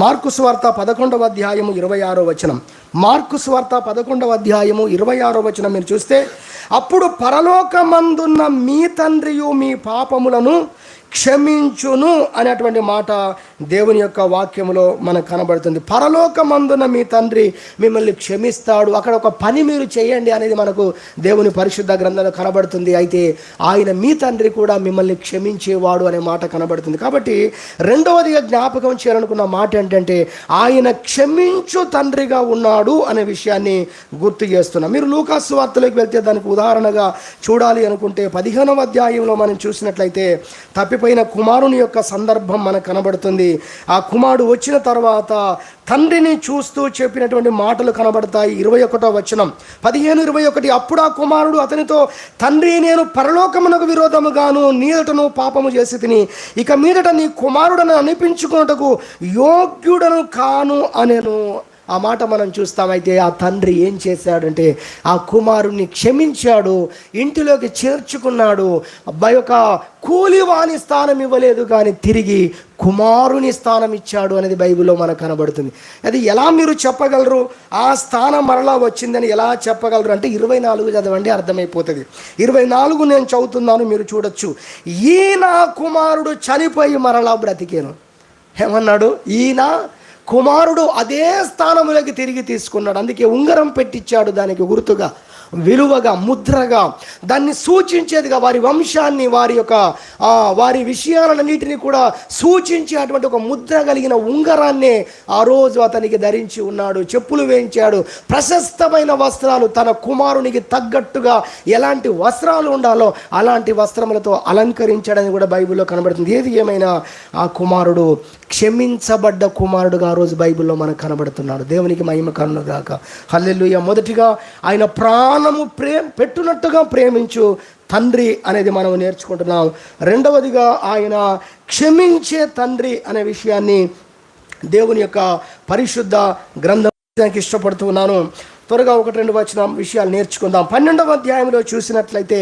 మార్కు సువార్త 11వ అధ్యాయము 26వ వచనం. మార్కు సువార్త 11వ అధ్యాయము 26వ వచనం మీరు చూస్తే, అప్పుడు పరలోకమందున్న మీ తండ్రియు మీ పాపములను క్షమించును అనేటువంటి మాట దేవుని యొక్క వాక్యములో మనకు కనబడుతుంది. పరలోకమందున మీ తండ్రి మిమ్మల్ని క్షమిస్తాడు, అక్కడ ఒక పని మీరు చేయండి అనేది మనకు దేవుని పరిశుద్ధ గ్రంథంలో కనబడుతుంది. అయితే ఆయన మీ తండ్రి కూడా మిమ్మల్ని క్షమించేవాడు అనే మాట కనబడుతుంది. కాబట్టి రెండవదిగా జ్ఞాపకం చేయాలనుకున్న మాట ఏంటంటే, ఆయన క్షమించు తండ్రిగా ఉన్నాడు అనే విషయాన్ని గుర్తు చేస్తున్నాం. మీరు లూకాసు వార్తలోకి వెళ్తే దానికి ఉదాహరణగా చూడాలి అనుకుంటే 15వ అధ్యాయంలో మనం చూసినట్లయితే తప్పిపోయిన కుమారుని యొక్క సందర్భం మనకు కనబడుతుంది. ఆ కుమారుడు వచ్చిన తర్వాత తండ్రిని చూస్తూ చెప్పినటువంటి మాటలు కనబడతాయి. 21వ వచనం 15:21, అప్పుడు ఆ కుమారుడు అతనితో, తండ్రి, నేను పరలోకమునకు విరోధముగాను నీదటను పాపము చేసి తిని ఇక మీదట నీ కుమారుడను అనిపించుకున్నటకు యోగ్యుడను కాను అనేను. ఆ మాట మనం చూస్తామైతే ఆ తండ్రి ఏం చేశాడంటే ఆ కుమారుణ్ణి క్షమించాడు, ఇంటిలోకి చేర్చుకున్నాడు. అబ్బాయి యొక్క కూలివాని స్థానం ఇవ్వలేదు, కానీ తిరిగి కుమారుని స్థానం ఇచ్చాడు అనేది బైబిల్లో మనకు కనబడుతుంది. అది ఎలా మీరు చెప్పగలరు? ఆ స్థానం మరలా వచ్చిందని ఎలా చెప్పగలరు అంటే 24 చదవండి, అర్థమైపోతుంది. 24 నేను చదువుతున్నాను, మీరు చూడొచ్చు. ఈయన కుమారుడు చనిపోయి మరలా బ్రతికేను. ఏమన్నాడు? ఈయన కుమారుడు అదే స్థానంలోకి తిరిగి తీసుకున్నాడు. అందుకే ఉంగరం పెట్టించాడు, దానికి గుర్తుగా, విలువగా, ముద్రగా, దాన్ని సూచించేదిగా, వారి వంశాన్ని, వారి విషయాలన్నిటిని కూడా సూచించే అటువంటి ఒక ముద్ర కలిగిన ఉంగరాన్నే ఆ రోజు అతనికి ధరించి ఉన్నాడు. చెప్పులు వేయించాడు, ప్రశస్తమైన వస్త్రాలు, తన కుమారునికి తగ్గట్టుగా ఎలాంటి వస్త్రాలు ఉండాలో అలాంటి వస్త్రములతో అలంకరించాడని కూడా బైబిల్లో కనబడుతుంది. ఏది ఏమైనా ఆ కుమారుడు క్షమించబడ్డ కుమారుడుగా ఆ రోజు బైబిల్లో మనకు కనబడుతున్నాడు. దేవునికి మహిమ కలుగుగాక. హల్లెలూయా. మొదటిగా ఆయన ప్రాణము పెట్టునట్టుగా ప్రేమించు తండ్రి అనేది మనం నేర్చుకుంటున్నాం. రెండవదిగా ఆయన క్షమించే తండ్రి అనే విషయాన్ని దేవుని యొక్క పరిశుద్ధ గ్రంథానికి ఇష్టపడుతున్నాను. త్వరగా 1-2 విషయాలు నేర్చుకుందాం. 12వ అధ్యాయంలో చూసినట్లయితే,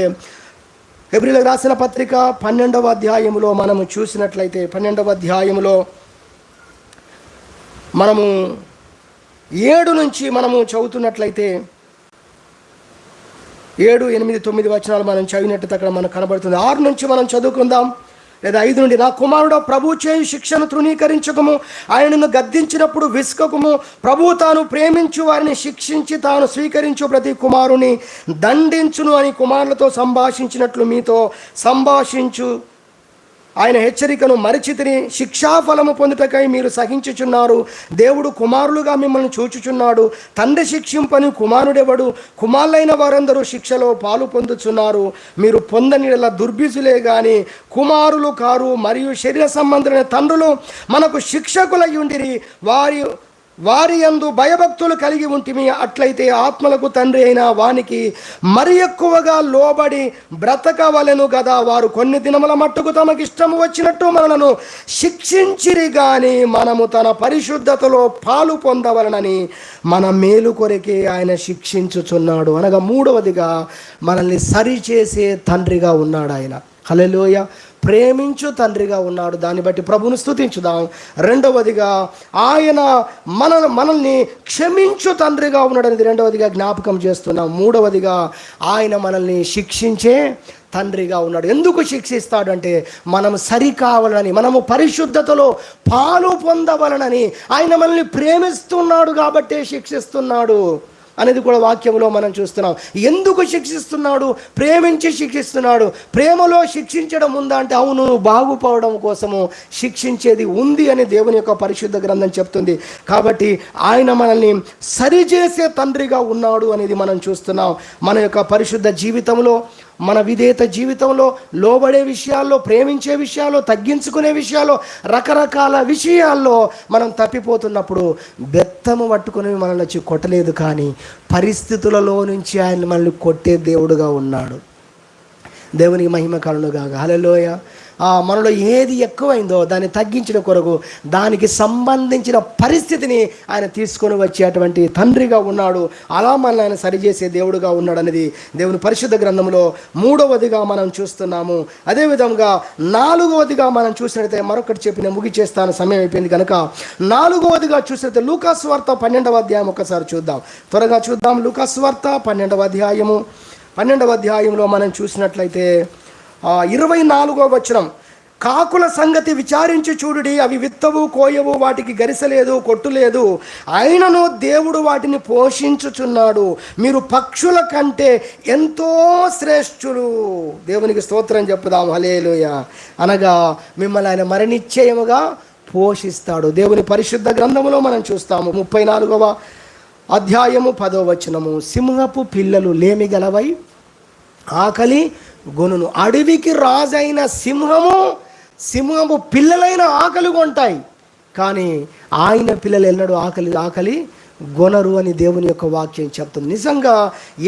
హెబ్రీయులకు రాసిన పత్రిక 12వ అధ్యాయంలో మనము చూసినట్లయితే, 12వ అధ్యాయంలో మనము 7 నుంచి మనము చదువుతున్నట్లయితే 7, 8, 9 వచనాలు మనం చదివినట్టు అక్కడ మనకు కనబడుతుంది. 6 నుంచి మనం చదువుకుందాం, లేదా 5 నుండి. నా కుమారుడు, ప్రభు చేయు శిక్షను తృణీకరించకము, ఆయనను గద్దించినప్పుడు విసుకకము. ప్రభు తాను ప్రేమించు వారిని శిక్షించి తాను స్వీకరించు ప్రతి కుమారుని దండించును అని కుమారులతో సంభాషించినట్లు మీతో సంభాషించు. ఆయన హెచ్చరికను మరిచితిని, శిక్షాఫలము పొందుటకై మీరు సహించుచున్నారు. దేవుడు కుమారులుగా మిమ్మల్ని చూచుచున్నాడు. తండ్రి శిక్షింపని కుమారుడెవడు? కుమారులైన వారందరూ శిక్షలో పాలు పొందుచున్నారు. మీరు పొందనిలా దుర్బీజులే గాని కుమారులు కారు. మరియు శరీర సంబంధమైన తండ్రులు మనకు శిక్షకులై ఉండిరి, వారి యందు భయభక్తులు కలిగి ఉంటిమి. అట్లయితే ఆత్మలకు తండ్రి అయిన వానికి మరి ఎక్కువగా లోబడి బ్రతకవలెను గదా. వారు కొన్ని దినముల మట్టుకు తమకు ఇష్టము వచ్చినట్టు మనలను శిక్షించిరి గాని మనము తన పరిశుద్ధతలో పాలు పొందవలనని మన మేలు కొరకే ఆయన శిక్షించుచున్నాడు. అనగా మూడవదిగా మనల్ని సరిచేసే తండ్రిగా ఉన్నాడు ఆయన. హల్లెలూయా. ప్రేమించు తండ్రిగా ఉన్నాడు. దాన్ని బట్టి ప్రభువును స్తుతించుదాం. రెండవదిగా ఆయన మనల్ని క్షమించు తండ్రిగా ఉన్నాడు అనేది రెండవదిగా జ్ఞాపకం చేస్తున్నాం. మూడవదిగా ఆయన మనల్ని శిక్షించే తండ్రిగా ఉన్నాడు. ఎందుకు శిక్షిస్తాడంటే మనం సరికావాలని, మనము పరిశుద్ధతలో పాలు పొందవలనని. ఆయన మనల్ని ప్రేమిస్తున్నాడు కాబట్టే శిక్షిస్తున్నాడు అనేది కూడా వాక్యంలో మనం చూస్తున్నాం. ఎందుకు శిక్షిస్తున్నాడు? ప్రేమించి శిక్షిస్తున్నాడు. ప్రేమలో శిక్షించడం ఉందా అంటే అవును, బాగుపడడం కోసము శిక్షించేది ఉంది అని దేవుని యొక్క పరిశుద్ధ గ్రంథం చెప్తుంది. కాబట్టి ఆయన మనల్ని సరిచేసే తండ్రిగా ఉన్నాడు అనేది మనం చూస్తున్నాం. మన యొక్క పరిశుద్ధ జీవితంలో, మన విధేయత జీవితంలో, లోబడే విషయాల్లో, ప్రేమించే విషయాల్లో, తగ్గించుకునే విషయాల్లో, రకరకాల విషయాల్లో మనం తప్పిపోతున్నప్పుడు బెత్తము పట్టుకుని మనల్ని వచ్చి కొట్టలేదు, కానీ పరిస్థితులలో నుంచి ఆయన మనల్ని కొట్టే దేవుడుగా ఉన్నాడు. దేవునికి మహిమ కలుగునుగాక. హల్లెలూయా. మనలో ఏది ఎక్కువైందో దాన్ని తగ్గించడం కొరకు దానికి సంబంధించిన పరిస్థితిని ఆయన తీసుకొని వచ్చేటువంటి తండ్రిగా ఉన్నాడు. అలా మనల్ని ఆయన సరిచేసే దేవుడుగా ఉన్నాడు అనేది దేవుని పరిశుద్ధ గ్రంథంలో 3వదిగా మనం చూస్తున్నాము. అదేవిధంగా 4వదిగా మనం చూసినట్లయితే మరొకటి చెప్పి నేను ముగిచేస్తాను, సమయం అయిపోయింది కనుక 4వదిగా చూసినట్లయితే లూకాసు వార్త 12వ అధ్యాయం ఒకసారి చూద్దాం, త్వరగా చూద్దాం. లూకాసు వార్త 12వ అధ్యాయంలో మనం చూసినట్లయితే 24వ వచనం, కాకుల సంగతి విచారించి చూడుడి, అవి విత్తవు కోయవు, వాటికి గరిసలేదు కొట్టులేదు, అయినను దేవుడు వాటిని పోషించుచున్నాడు, మీరు పక్షుల కంటే ఎంతో శ్రేష్ఠులు. దేవునికి స్తోత్రం చెప్పుదాం. హల్లెలూయా. అనగా మిమ్మల్ని ఆయన మరణిశ్చయముగా పోషిస్తాడు. దేవుని పరిశుద్ధ గ్రంథములో మనం చూస్తాము 34వ అధ్యాయము 10వ వచనము, సింహపు పిల్లలు లేమి గలవై ఆకలి గొనును, అడవికి రాజైన సింహము పిల్లలైన ఆకలి కొంటాయి, కానీ ఆయన పిల్లలు ఎన్నడూ ఆకలి గొనరు అని దేవుని యొక్క వాక్యం చెప్తుంది. నిజంగా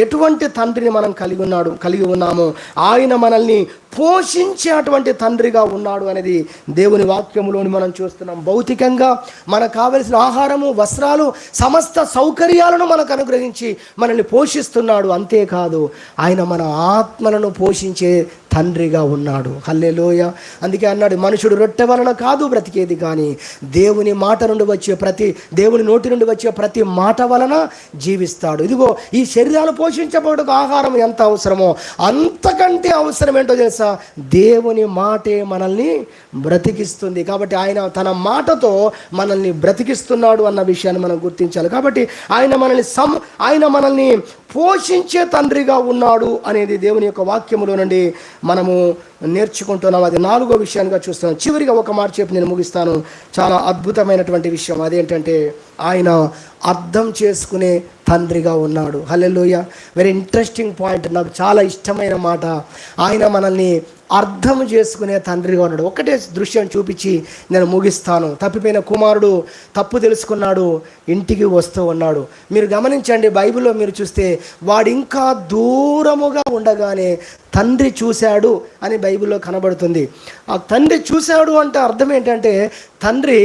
ఎటువంటి తండ్రిని మనం కలిగి ఉన్నామో ఆయన మనల్ని పోషించేటువంటి తండ్రిగా ఉన్నాడు అనేది దేవుని వాక్యంలోని మనం చూస్తున్నాం. భౌతికంగా మనకు కావలసిన ఆహారము, వస్త్రాలు, సమస్త సౌకర్యాలను మనకు అనుగ్రహించి మనల్ని పోషిస్తున్నాడు. అంతేకాదు ఆయన మన ఆత్మలను పోషించే తండ్రిగా ఉన్నాడు. హల్లెలూయా. అందుకే అన్నాడు, మనుషుడు రొట్టె వలన కాదు బ్రతికేది, కానీ దేవుని దేవుని నోటి నుండి వచ్చే ప్రతి మాట వలన జీవిస్తాడు. ఇదిగో ఈ శరీరాలు పోషించబడకు ఆహారం ఎంత అవసరమో అంతకంటే అవసరం ఏంటో తెలుసా, దేవుని మాటే మనల్ని బ్రతికిస్తుంది. కాబట్టి ఆయన తన మాటతో మనల్ని బ్రతికిస్తున్నాడు అన్న విషయాన్ని మనం గుర్తించాలి. కాబట్టి ఆయన మనల్ని పోషించే తండ్రిగా ఉన్నాడు అనేది దేవుని యొక్క వాక్యములో నుండి మనము నేర్చుకుంటున్నాం. అది 4వ విషయాన్ని చూస్తున్నాం. చివరిగా ఒక మాట చెప్పి నేను ముగిస్తాను. చాలా అద్భుతమైనటువంటి విషయం అదేంటంటే ఆయన అర్థం చేసుకునే తండ్రిగా ఉన్నాడు. హల్లెలూయా. వెరీ ఇంట్రెస్టింగ్ పాయింట్, నాకు చాలా ఇష్టమైన మాట. ఆయన మనల్ని అర్థం చేసుకునే తండ్రిగా ఉన్నాడు. ఒకటే దృశ్యం చూపించి నేను ముగిస్తాను. తప్పిపోయిన కుమారుడు తప్పు తెలుసుకున్నాడు, ఇంటికి వస్తూ ఉన్నాడు. మీరు గమనించండి, బైబిల్లో మీరు చూస్తే వాడు ఇంకా దూరముగా ఉండగానే తండ్రి చూశాడు అని బైబిల్లో కనబడుతుంది. ఆ తండ్రి చూశాడు అంటే అర్థం ఏంటంటే తండ్రి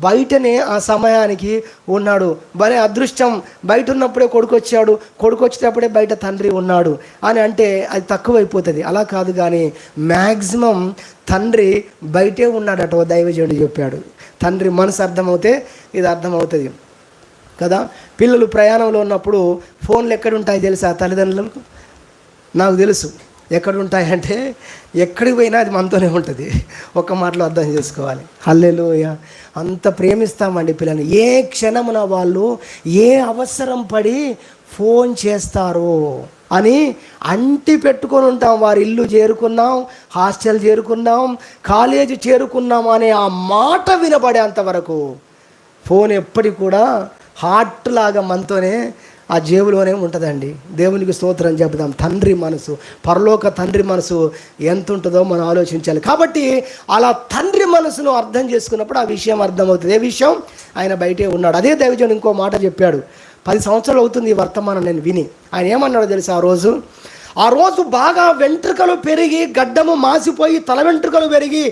బయటనే ఆ సమయానికి ఉన్నాడు. భలే అదృష్టం, బయట ఉన్నప్పుడే కొడుకు వచ్చాడు, కొడుకు వచ్చేటప్పుడే బయట తండ్రి ఉన్నాడు అని అంటే అది తక్కువైపోతుంది. అలా కాదు, కానీ మ్యాక్సిమం తండ్రి బయటే ఉన్నాడట. ఓ దైవజనుడు చెప్పాడు, తండ్రి మనసు అర్థమవుతే ఇది అర్థమవుతుంది కదా. పిల్లలు ప్రయాణంలో ఉన్నప్పుడు ఫోన్లు ఎక్కడుంటాయి తెలుసా తల్లిదండ్రులకు? నాకు తెలుసు ఎక్కడుంటాయంటే ఎక్కడికి పోయినా అది మనతోనే ఉంటుంది. ఒక్క మాటలో అర్థం చేసుకోవాలి. హల్లెలూయా. అంత ప్రేమిస్తామండి పిల్లల్ని. ఏ క్షణమున వాళ్ళు ఏ అవసరం పడి ఫోన్ చేస్తారు అని అంటి పెట్టుకొని ఉంటాం. వారి ఇల్లు చేరుకున్నాం, హాస్టల్ చేరుకున్నాం, కాలేజీ చేరుకున్నాం అనే ఆ మాట వినబడేంతవరకు ఫోన్ ఎప్పటికి కూడా హార్ట్ లాగా మనతోనే ఆ జేబులోనే ఉంటుందండి. దేవునికి స్తోత్రం చెబుదాం. తండ్రి మనసు, పరలోక తండ్రి మనసు ఎంత ఉంటుందో మనం ఆలోచించాలి. కాబట్టి అలా తండ్రి మనసును అర్థం చేసుకున్నప్పుడు ఆ విషయం అర్థమవుతుంది. ఏ విషయం? ఆయన బయటే ఉన్నాడు. అదే దైవజనుడు ఇంకో మాట చెప్పాడు. 10 సంవత్సరాలు అవుతుంది ఈ వర్తమానం నేను విని. ఆయన ఏమన్నాడో తెలుసా? ఆ రోజు బాగా వెంట్రుకలు పెరిగి గడ్డము మాసిపోయి తల వెంట్రుకలు పెరిగి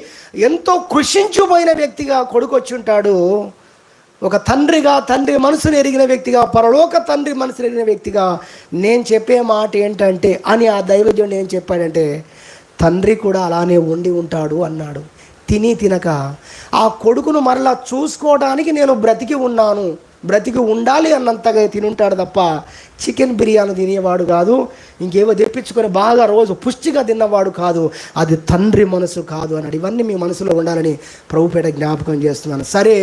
ఎంతో కృషించిపోయిన వ్యక్తిగా కొడుకు వచ్చి ఉంటాడు. ఒక తండ్రిగా, తండ్రి మనసును ఎరిగిన వ్యక్తిగా, పరలోక తండ్రి మనసును ఎరిగిన వ్యక్తిగా నేను చెప్పే మాట ఏంటంటే అని ఆ దైవజనుడు ఏం చెప్పాడంటే, తండ్రి కూడా అలానే ఉండి ఉంటాడు అన్నాడు. తినక ఆ కొడుకును మరలా చూసుకోవడానికి నేను బ్రతికి ఉండాలి అన్నంతగా తినుంటాడు తప్ప చికెన్ బిర్యానీ తినేవాడు కాదు, ఇంకేవో తెప్పించుకొని బాగా రోజు పుష్టిగా తిన్నవాడు కాదు. అది తండ్రి మనసు కాదు అన్నాడు. ఇవన్నీ మీ మనసులో ఉండాలని ప్రభుపేట జ్ఞాపకం చేస్తున్నాను. సరే,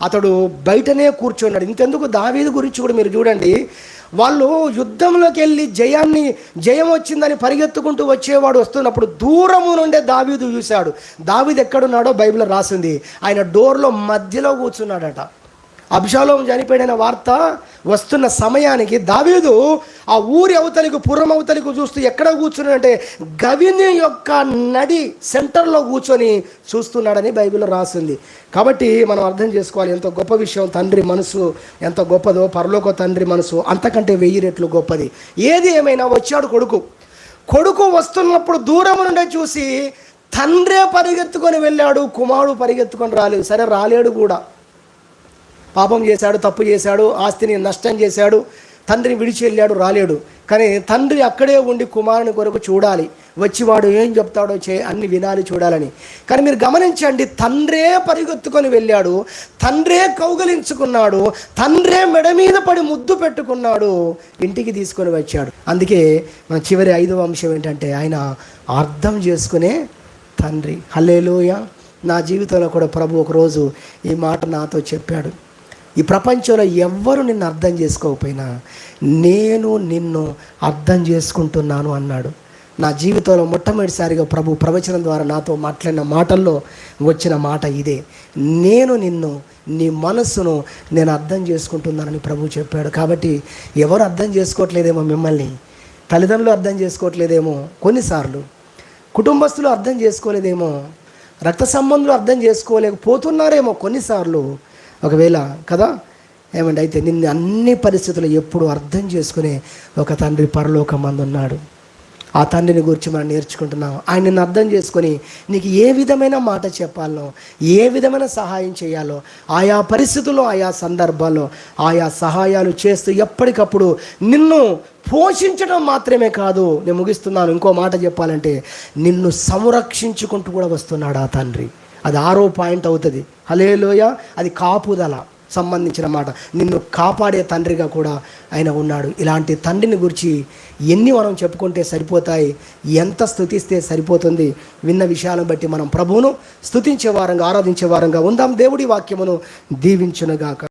అతడు బయటనే కూర్చున్నాడు. ఇంకెందుకు, దావీదు గురించి కూడా మీరు చూడండి. వాళ్ళు యుద్ధంలోకి వెళ్ళి జయం వచ్చిందని పరిగెత్తుకుంటూ వచ్చేవాడు వస్తున్నప్పుడు దూరము నుండే దావీదు చూశాడు. దావీదు ఎక్కడున్నాడో బైబిల్లో రాసింది. ఆయన డోర్లో మధ్యలో కూర్చున్నాడట. అబ్షాలోము చనిపోయిన వార్త వస్తున్న సమయానికి దావీదు ఆ ఊరి అవతలికి, పురం అవతలికి చూస్తూ ఎక్కడ కూర్చున్నాడంటే గవిని యొక్క నడి సెంటర్లో కూర్చొని చూస్తున్నాడని బైబిల్లో రాసింది. కాబట్టి మనం అర్థం చేసుకోవాలి ఎంత గొప్ప విషయం. తండ్రి మనసు ఎంత గొప్పదో, పరలోక తండ్రి మనసు అంతకంటే 1000 రెట్లు గొప్పది. ఏది ఏమైనా వచ్చాడు కొడుకు. కొడుకు వస్తున్నప్పుడు దూరం నుండే చూసి తండ్రే పరిగెత్తుకొని వెళ్ళాడు, కుమారుడు పరిగెత్తుకొని రాలేదు. సరే రాలేడు కూడా, పాపం చేశాడు, తప్పు చేశాడు, ఆస్తిని నష్టం చేశాడు, తండ్రిని విడిచి వెళ్ళాడు, రాలేడు. కానీ తండ్రి అక్కడే ఉండి కుమారుని కొరకు చూడాలి, వచ్చివాడు ఏం చెప్తాడో అన్ని వినాలి, చూడాలని. కానీ మీరు గమనించండి, తండ్రే పరిగెత్తుకొని వెళ్ళాడు, తండ్రే కౌగలించుకున్నాడు, తండ్రే మెడ మీద పడి ముద్దు పెట్టుకున్నాడు, ఇంటికి తీసుకొని వచ్చాడు. అందుకే మన చివరి 5వ అంశం ఏంటంటే ఆయన అర్థం చేసుకునే తండ్రి. హల్లెలూయా. నా జీవితంలో కూడా ప్రభు ఒకరోజు ఈ మాట నాతో చెప్పాడు. ఈ ప్రపంచంలో ఎవ్వరు నిన్ను అర్థం చేసుకోకపోయినా నేను నిన్ను అర్థం చేసుకుంటున్నాను అన్నాడు. నా జీవితంలో మొట్టమొదటిసారిగా ప్రభు ప్రవచనం ద్వారా నాతో మాట్లాడిన మాటల్లో వచ్చిన మాట ఇదే. నేను నిన్ను, నీ మనస్సును నేను అర్థం చేసుకుంటున్నానని ప్రభు చెప్పాడు. కాబట్టి ఎవరు అర్థం చేసుకోవట్లేదేమో మిమ్మల్ని, తల్లిదండ్రులు అర్థం చేసుకోవట్లేదేమో, కొన్నిసార్లు కుటుంబస్తులు అర్థం చేసుకోలేదేమో, రక్త సంబంధులు అర్థం చేసుకోలేకపోతున్నారేమో కొన్నిసార్లు. ఒకవేళ కదా ఏమండి, అయితే నిన్ను అన్ని పరిస్థితులు ఎప్పుడు అర్థం చేసుకునే ఒక తండ్రి పరలోకమందు ఉన్నాడు. ఆ తండ్రిని గురించి మనం నేర్చుకుంటున్నాం. ఆయన నిన్ను అర్థం చేసుకొని నీకు ఏ విధమైన మాట చెప్పాలో, ఏ విధమైన సహాయం చేయాలో, ఆయా పరిస్థితుల్లో, ఆయా సందర్భాల్లో ఆయా సహాయాలు చేస్తూ ఎప్పటికప్పుడు నిన్ను పోషించడం మాత్రమే కాదు, నేను ముగిస్తున్నాను, ఇంకో మాట చెప్పాలంటే నిన్ను సంరక్షించుకుంటూ కూడా వస్తున్నాడు ఆ తండ్రి. అది 6వ పాయింట్ అవుతుంది. హల్లెలూయా. అది కాపుదల సంబంధించిన మాట. నిన్ను కాపాడే తండ్రిగా కూడా ఆయన ఉన్నాడు. ఇలాంటి తండ్రిని గురించి ఎన్ని మనం చెప్పుకుంటే సరిపోతాయి, ఎంత స్తుతిస్తే సరిపోతుంది. విన్న విషయాలను బట్టి మనం ప్రభువును స్తుతించే వారంగా, ఆరాధించే వారంగా ఉందాం. దేవుడి వాక్యమును దీవించునుగాక.